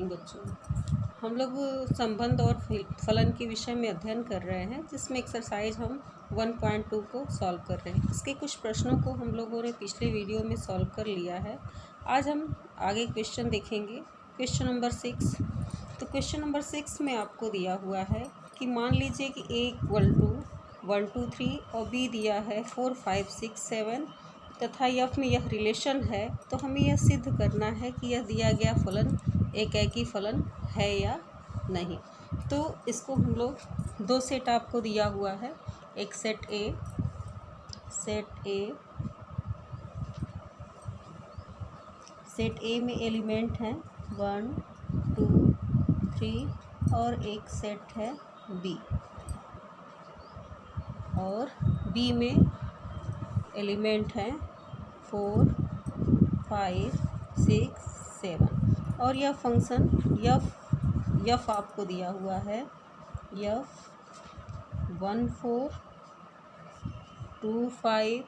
Morning बच्चों। हम लोग संबंध और फलन के विषय में अध्ययन कर रहे हैं, जिसमें एक्सरसाइज हम 1.2 को सॉल्व कर रहे हैं। इसके कुछ प्रश्नों को हम लोगों ने पिछले वीडियो में सॉल्व कर लिया है। आज हम आगे क्वेश्चन देखेंगे। Question number 6। तो क्वेश्चन नंबर 6 में आपको दिया हुआ है कि मान लीजिए कि A = 1 2 3 और B दिया है 4 5 6 7 तथा F में यह रिलेशन है। तो हमें यह सिद्ध करना है कि यह दिया गया फलन एकाकी फलन है या नहीं। तो इसको हम लोग दो सेट आपको दिया हुआ है। एक सेट ए में एलिमेंट हैं 1 2 3 और एक सेट है बी, और बी में एलिमेंट हैं 4 5 6 7 और यह फंक्शन यफ आपको दिया हुआ है यफ 1 4 2 5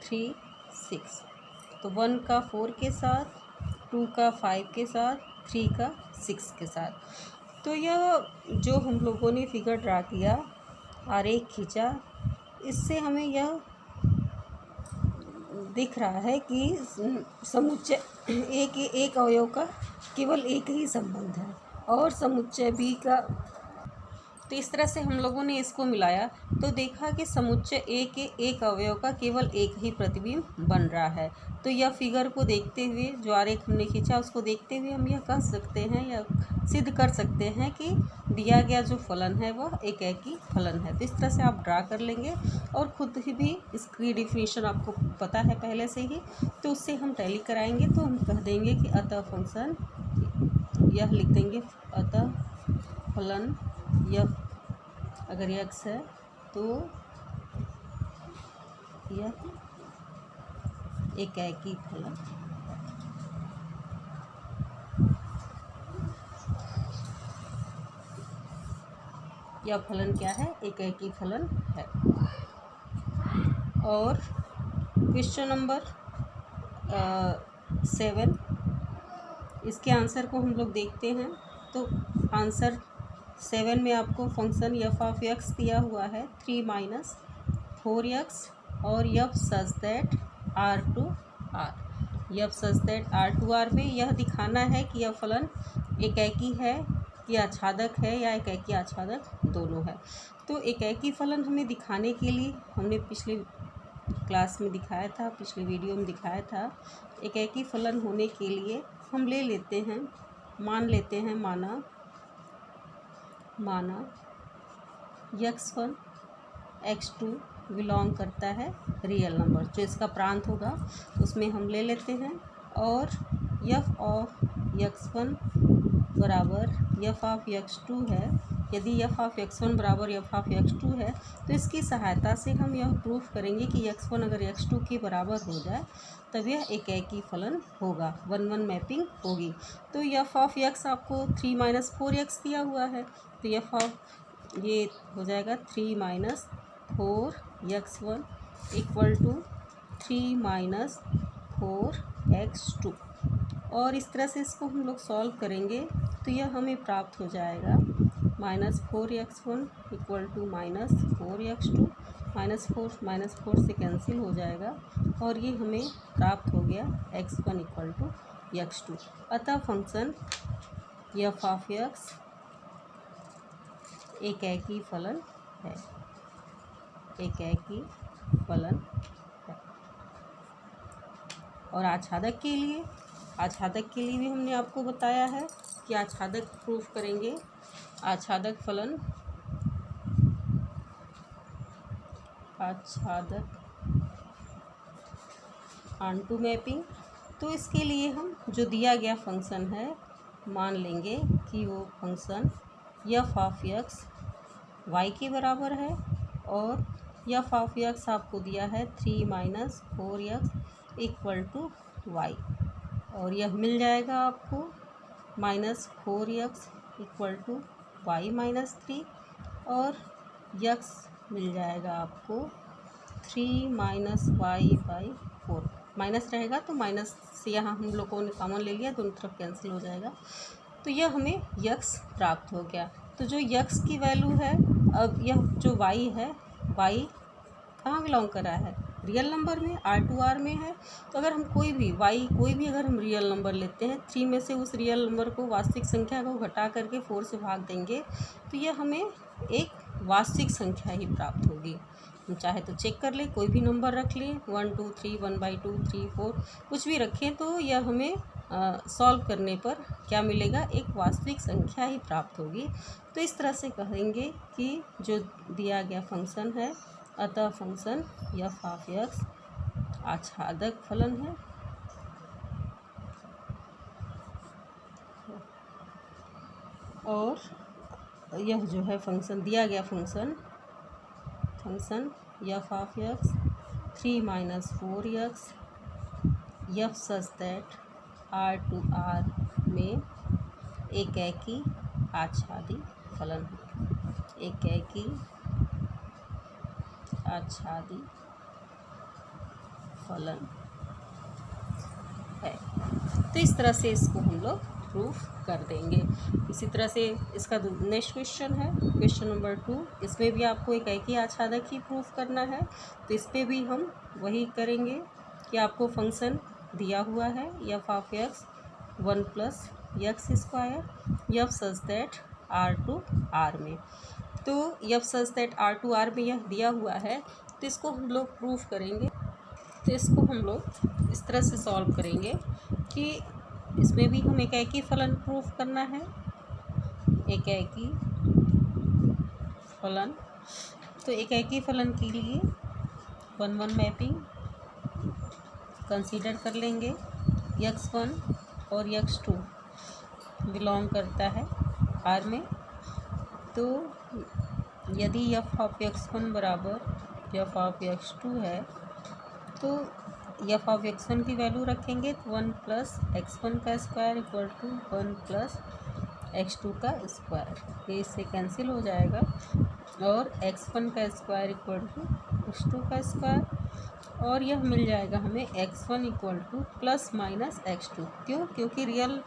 3 6। तो 1 का 4 के साथ, 2 का 5 के साथ, 3 का 6 के साथ। तो यह जो हम लोगों ने फिगर ड्रा किया, आरेख खींचा, इससे हमें यह दिख रहा है कि समुच्चय ए के एक अवयव का केवल एक ही संबंध है और समुच्चय बी का। तो इस तरह से हम लोगों ने इसको मिलाया तो देखा कि समुच्चय ए के एक अवयव का केवल एक ही प्रतिबिंब बन रहा है। तो यह फिगर को देखते हुए, जो आरेख हमने खींचा उसको देखते हुए हम यह कह सकते हैं या सिद्ध कर सकते हैं कि दिया गया जो फलन है वह एकाकी फलन है। तो इस तरह से आप ड्रा कर लेंगे और खुद ही भी इसकी डिफिनीशन आपको पता है पहले से ही, तो उससे हम टैली कराएंगे। तो हम कह देंगे कि अतः फंक्शन, यह लिख देंगे अतः फलन यह अगर x है तो यह एकाकी फलन। यह फलन क्या है? एकाकी फलन है। और क्वेश्चन नंबर 7, इसके आंसर को हम लोग देखते हैं। तो आंसर 7 में आपको फंक्शन f(x) दिया हुआ है 3 - 4x और f such that r to r। f such that r to r में यह दिखाना है कि यह फलन एकाकी है कि आच्छादक है या एकाकी आच्छादक दोनों है। तो एकाकी फलन हमें दिखाने के लिए हमने पिछले क्लास में दिखाया था, पिछले वीडियो में दिखाया था। एकाकी फलन होने के लिए हम ले लेते हैं, मान लेते हैं, माना x1 x2 बिलोंग करता है रियल नंबर, जो इसका प्रांत होगा उसमें हम ले लेते हैं। और f ऑफ x1 बराबर f ऑफ x2 है। यदि f ऑफ x1 बराबर f ऑफ x2 है तो इसकी सहायता से हम यह प्रूफ करेंगे कि x1 अगर x2 के बराबर हो जाए तब यह एकाकी फलन होगा, 1-1 मैपिंग होगी। तो f ऑफ x आपको 3 - 4x दिया हुआ है, तो f ऑफ ये हो जाएगा 3 - 4x1 = 3 - 4x2। और इस तरह से इसको हम लोग सॉल्व करेंगे तो यह हमें प्राप्त हो जाएगा -4x1 = -4x2, -4 से कैंसिल हो जाएगा और ये हमें प्राप्त हो गया x1 = x2। अतः फंक्शन f ऑफ x एकाकी फलन है, एकाकी फलन है। और आच्छादक के लिए भी हमने आपको बताया है कि आच्छादक प्रूफ करेंगे। आच्छादक फलन, आच्छादक ऑनटू मैपिंग। तो इसके लिए हम जो दिया गया फंक्शन है मान लेंगे कि वो function f of x y के बराबर है और f ऑफ x आपको दिया है 3 - 4x = y। और यह मिल जाएगा आपको -4x = y - 3 और x मिल जाएगा आपको 3 - y/4। माइनस रहेगा तो माइनस से यहाँ हम लोगों ने कॉमन ले लिया, दोनों तरफ कैंसिल हो जाएगा। तो यह हमें यक्स प्राप्त हो गया। तो जो यक्स की वैल्यू है, अब यह जो वाई है, वाई कहाँ बिलोंग कर रहा है, रियल नंबर में, R2R में है। तो अगर हम कोई भी अगर हम रियल नंबर लेते हैं, 3 में से उस रियल नंबर को, वास्तविक संख्या को घटा करके 4 से भाग देंगे तो यह हमें एक वास्तविक संख्या ही प्राप्त होगी। हम चाहे तो चेक कर लें, कोई भी नंबर रख लें, 1 2 3, 1/2 3 4 कुछ भी रखें, तो यह हमें सॉल्व करने पर क्या मिलेगा, एक वास्तविक संख्या ही प्राप्त होगी। तो इस तरह से कहेंगे कि जो दिया गया फंक्शन है, अतः फंक्शन f(x) आच्छादक फलन है और यह जो है फंक्शन दिया गया function f(x) 3 - 4x f such that R2R में एकेकी आच्छादी फलन है, एकेकी आच्छादी फलन है। तो इस तरह से इसको हम लोग प्रूफ कर देंगे। इसी तरह से इसका नेक्स्ट क्वेश्चन है, क्वेश्चन नंबर 2। इसमें भी आपको एकेकी आच्छादक ही प्रूफ करना है। तो इस पर भी हम वही करेंगे कि आपको फंक्शन दिया हुआ है f(x) 1 + x² f such that R2R में। तो f सच दैट R2R में यह दिया हुआ है, तो इसको हम लोग प्रूफ करेंगे। तो इसको हम लोग इस तरह से सॉल्व करेंगे कि इसमें भी हम एकेकी फलन प्रूफ करना है, एकेकी फलन। तो एकेकी फलन के लिए 1-1 मैपिंग कंसीडर कर लेंगे। x1 और x2 बिलोंग करता है R में। तो यदि f(x1) बराबर f(x2) है, तो f(x1) की वैल्यू रखेंगे 1 + x1 का स्क्वायर इक्वल टू 1 + x2 का स्क्वायर, ये इससे कैंसिल हो जाएगा। और x1 का स्क्वायर इक्वल टू x2 का स्क्वायर, और यह मिल जाएगा हमें x1 इक्वल टू ±x2। क्यों? क्योंकि रियल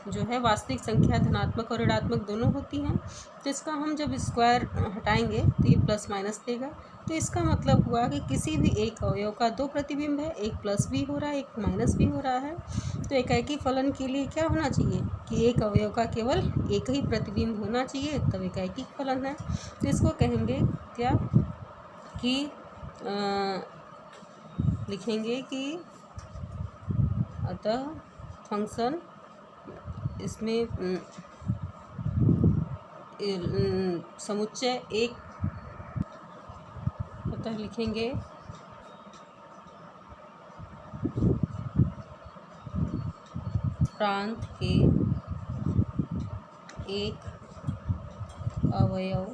जो है वास्तविक संख्या धनात्मक और ऋणात्मक दोनों होती हैं। तो इसका हम जब स्क्वायर हटाएंगे तो ये प्लस माइनस देगा। तो इसका मतलब हुआ कि किसी भी एक अवयव का 2 प्रतिबिंब है, एक प्लस भी हो रहा है, एक माइनस भी हो रहा है। तो एकेकी फलन के लिए क्या होना चाहिए कि एक अवयव का केवल एक ही प्रतिबिंब होना चाहिए, तब एकेकी फलन है। तो इसको कहेंगे क्या कि लिखेंगे कि अतः फंक्शन इसमें समुच्चय एक, अतः लिखेंगे प्रांत के एक अवयव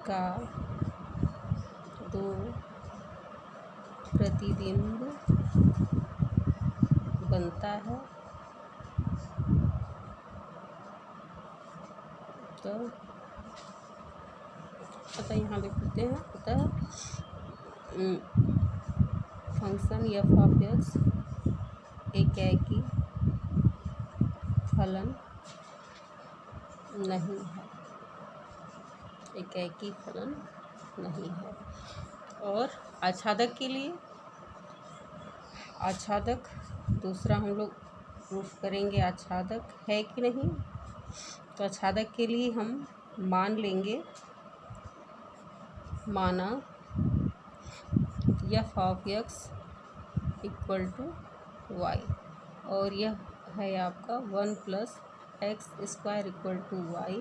का 2 प्रतिबिंब बनता है। तो अतः यहाँ लिख देते हैं, अतः फंक्शन f(x) एकेकी फलन नहीं है, एकेकी फलन नहीं है। और आच्छादक के लिए, आच्छादक दूसरा हम लोग प्रूफ करेंगे आच्छादक है कि नहीं। तो आच्छादक के लिए हम मान लेंगे, माना f(x) इक्वल टू y, और यह है आपका 1 + x² इक्वल टू y,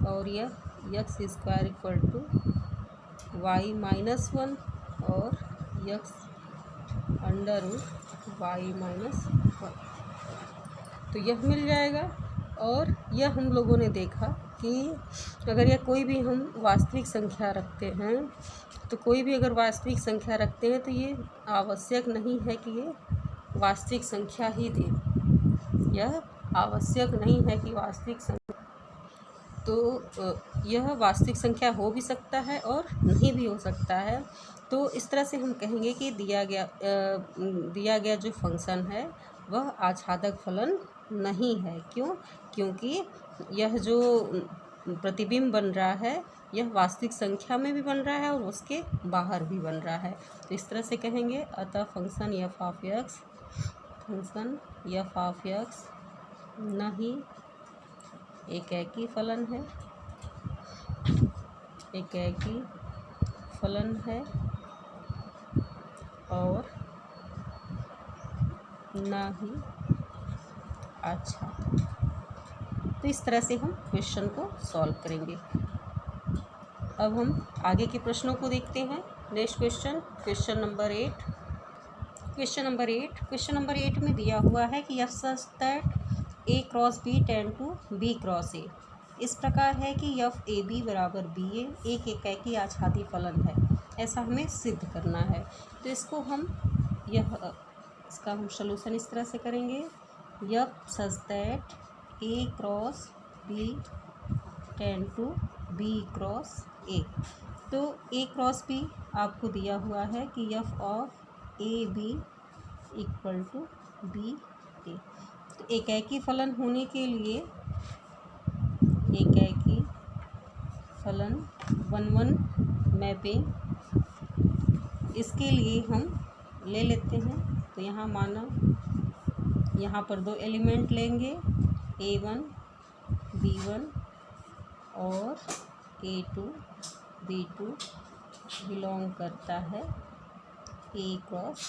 और यह x² इक्वल टू y - 1 और x √y - 1। तो यह मिल जाएगा। और यह हम लोगों ने देखा कि अगर यह कोई भी हम वास्तविक संख्या रखते हैं, तो कोई भी अगर वास्तविक संख्या रखते हैं तो ये आवश्यक नहीं है कि ये वास्तविक संख्या ही दे। यह आवश्यक नहीं है कि वास्तविक संख्या तो यह वास्तविक संख्या हो भी सकता है और नहीं भी हो सकता है। तो इस तरह से हम कहेंगे कि दिया गया जो फंक्शन है वह आच्छादक फलन नहीं है। क्यों? क्योंकि यह जो प्रतिबिंब बन रहा है यह वास्तविक संख्या में भी बन रहा है और उसके बाहर भी बन रहा है। तो इस तरह से कहेंगे, अतः फंक्शन f ऑफ x नहीं एकेकी फलन है, एकेकी फलन है और ना ही अच्छा। तो इस तरह से हम क्वेश्चन को सॉल्व करेंगे। अब हम आगे के प्रश्नों को देखते हैं। Next question, question number 8। Question number 8 में दिया हुआ है कि f such that a cross b tend to b cross a। इस प्रकार है कि f a b बराबर b a एक एकेकी आच्छादी फलन है, ऐसा हमें सिद्ध करना है। तो इसको हम इसका हम सलूशन इस तरह से करेंगे, f such that a cross b tend to b cross a। तो a क्रॉस b आपको दिया हुआ है कि f of a b equal to b a। तो एकेकी फलन होने के लिए एकेकी फलन 1-1 मैपिंग, इसके लिए हम ले लेते हैं। तो यहाँ माना यहाँ पर दो एलिमेंट लेंगे, a1 b1 और a2 b2 बिलोंग करता है a क्रॉस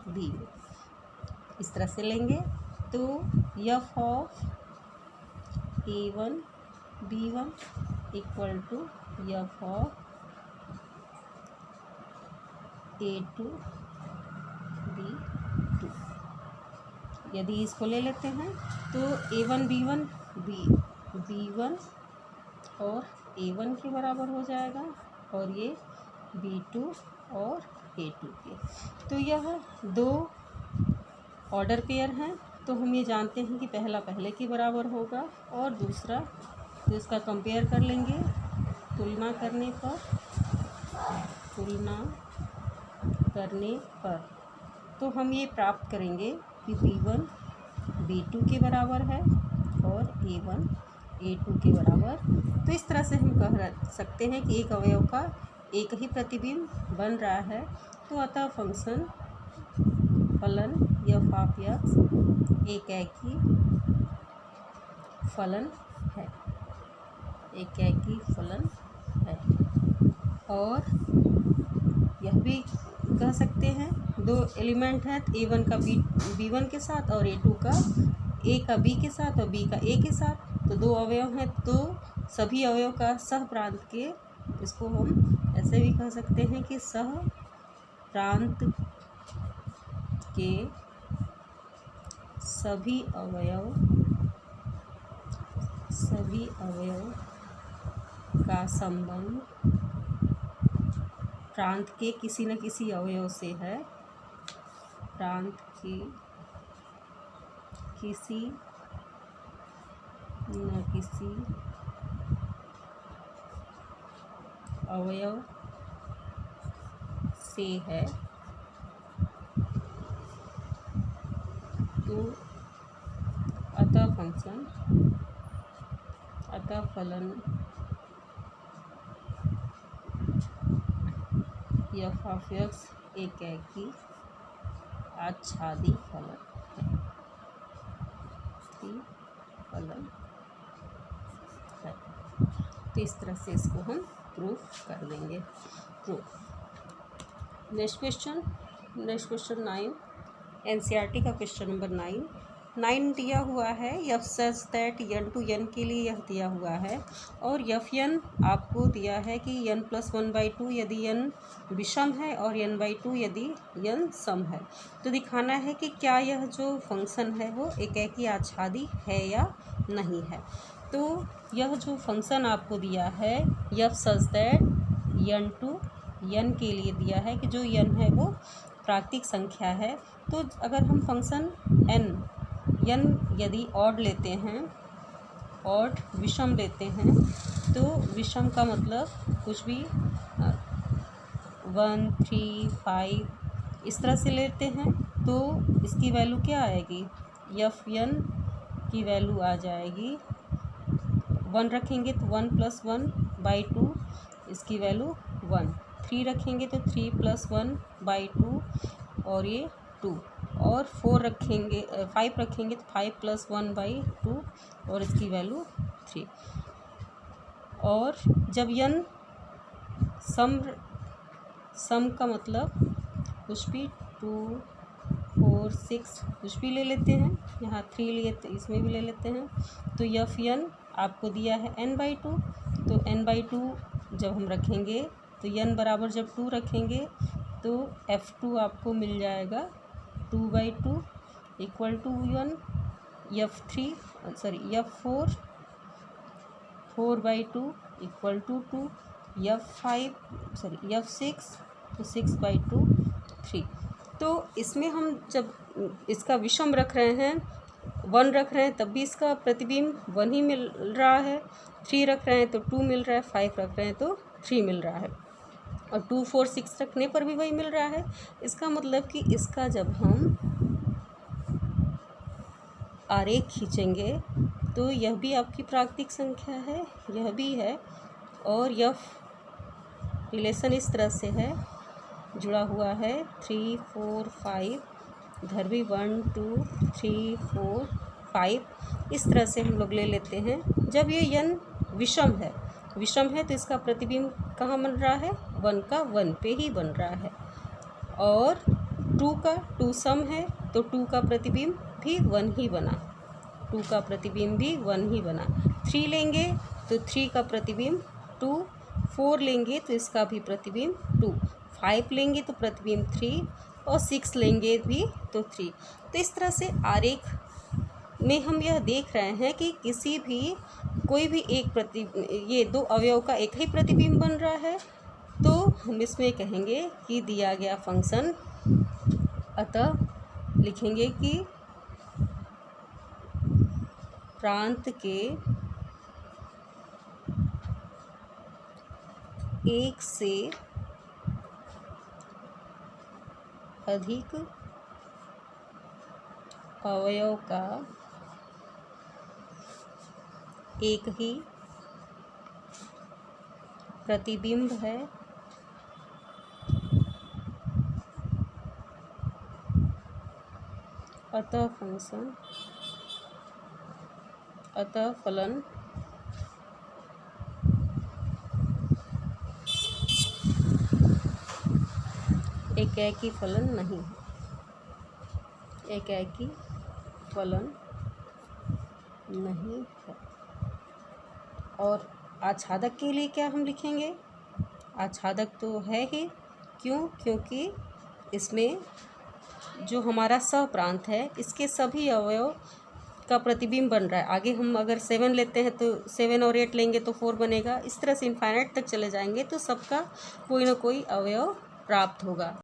b में। इस तरह से लेंगे तो f of a1 b1 equal to f of a2 b2। यदि इसको ले लेते हैं तो a1 b1 b1 और a1 के बराबर हो जाएगा और ये b2 और a2 के। तो यह दो ऑर्डर पेयर हैं। तो हम ये जानते हैं कि पहला पहले के बराबर होगा और दूसरा, तो इसका कंपेयर कर लेंगे तुलना करने पर तो हम ये प्राप्त करेंगे कि b1 b2 के बराबर है और a1 a2 के बराबर। तो इस तरह से हम कह सकते हैं कि एक अवयव का एक ही प्रतिबिंब बन रहा है। तो अतः फंक्शन फलन f ऑफ x एकेकी फलन है, एकेकी फलन है। और यह भी कह सकते हैं दो एलिमेंट हैं, a1 का b1 के साथ और a2 का a का b के साथ और b का a के साथ। तो दो अवयव हैं, तो सभी अवयव का सह प्रांत के, इसको हम ऐसे भी कह सकते हैं कि सह प्रांत के सभी अवयव का संबंध प्रांत के किसी न किसी अवयव से है, प्रांत के किसी न किसी अवयव से है। तो अतः फलन f ऑफ x एकेकी आच्छादी फलन है। तो इस तरह से इसको हम प्रूफ कर देंगे। नेक्स्ट क्वेश्चन 9, एनसीईआरटी का क्वेश्चन नंबर 9 दिया हुआ है। f such that n to n के लिए यह दिया हुआ है और fn आपको दिया है कि n + 1/2 यदि n विषम है और n/2 यदि n सम है। तो दिखाना है कि क्या यह जो फंक्शन है वो एकेकी आच्छादी है या नहीं है। तो यह जो फंक्शन आपको दिया है f such that n to n के लिए दिया है कि जो n है वो प्राकृतिक संख्या है। तो अगर हम फंक्शन n यदि ऑड लेते हैं ऑड विषम लेते हैं तो विषम का मतलब कुछ भी 1, 3, 5 इस तरह से लेते हैं तो इसकी वैल्यू क्या आएगी, Fn की वैल्यू आ जाएगी 1 रखेंगे तो 1 + 1/2 इसकी वैल्यू 1, 3 रखेंगे तो 3 + 1/2 और ये 2, और 4 रखेंगे 5 रखेंगे तो 5 + 1/2 और इसकी वैल्यू 3। और जब n सम का मतलब कुछ भी 2, 4, 6 कुछ भी ले लेते हैं, यहाँ 3 लिए तो इसमें भी ले लेते हैं, तो Fn आपको दिया है n/2, तो n/2 जब हम रखेंगे तो n बराबर जब 2 रखेंगे तो F2 आपको मिल जाएगा 2/2 = 1, F4 4/2 = 2, F6 तो 6/2 3। तो इसमें हम जब इसका विषम रख रहे हैं 1 रख रहे हैं तब भी इसका प्रतिबिंब 1 ही मिल रहा है, 3 रख रहे हैं तो 2 मिल रहा है, 5 रख रहे हैं तो 3 मिल रहा है, और 2, 4, 6 रखने पर भी वही मिल रहा है। इसका मतलब कि इसका जब हम आरेख खींचेंगे तो यह भी आपकी प्राकृतिक संख्या है, यह भी है, और यह रिलेशन इस तरह से है, जुड़ा हुआ है 3, 4, 5, इधर भी 1, 2, 3, 4, 5 इस तरह से हम लोग ले लेते हैं। जब ये n विषम है तो इसका प्रतिबिंब कहाँ बन रहा है, 1 का 1 पे ही बन रहा है, और 2 का 2 सम है तो 2 का प्रतिबिंब भी 1 ही बना, 2 का प्रतिबिंब भी 1 ही बना। 3 लेंगे तो 3 का प्रतिबिंब 2, 4 लेंगे तो इसका भी प्रतिबिंब 2, 5 लेंगे तो प्रतिबिंब 3, और 6 लेंगे भी तो 3। तो इस तरह से आरेख में हम यह देख रहे हैं कि किसी भी कोई भी एक ये 2 अवयव का एक ही प्रतिबिंब बन रहा है, तो हम इसमें कहेंगे कि दिया गया फंक्शन, अतः लिखेंगे कि प्रांत के एक से अधिक अवयव का एक ही प्रतिबिंब है, अतः फलन एकाकी फलन नहीं है, एकाकी फलन नहीं है। और आच्छादक के लिए क्या हम लिखेंगे, आच्छादक तो है ही, क्यों, क्योंकि इसमें जो हमारा सहप्रांत है इसके सभी अवयव का प्रतिबिंब बन रहा है। आगे हम अगर 7 लेते हैं तो 7 और 8 लेंगे तो 4 बनेगा, इस तरह से इनफाइनाइट तक चले जाएंगे तो सबका कोई ना कोई अवयव प्राप्त होगा।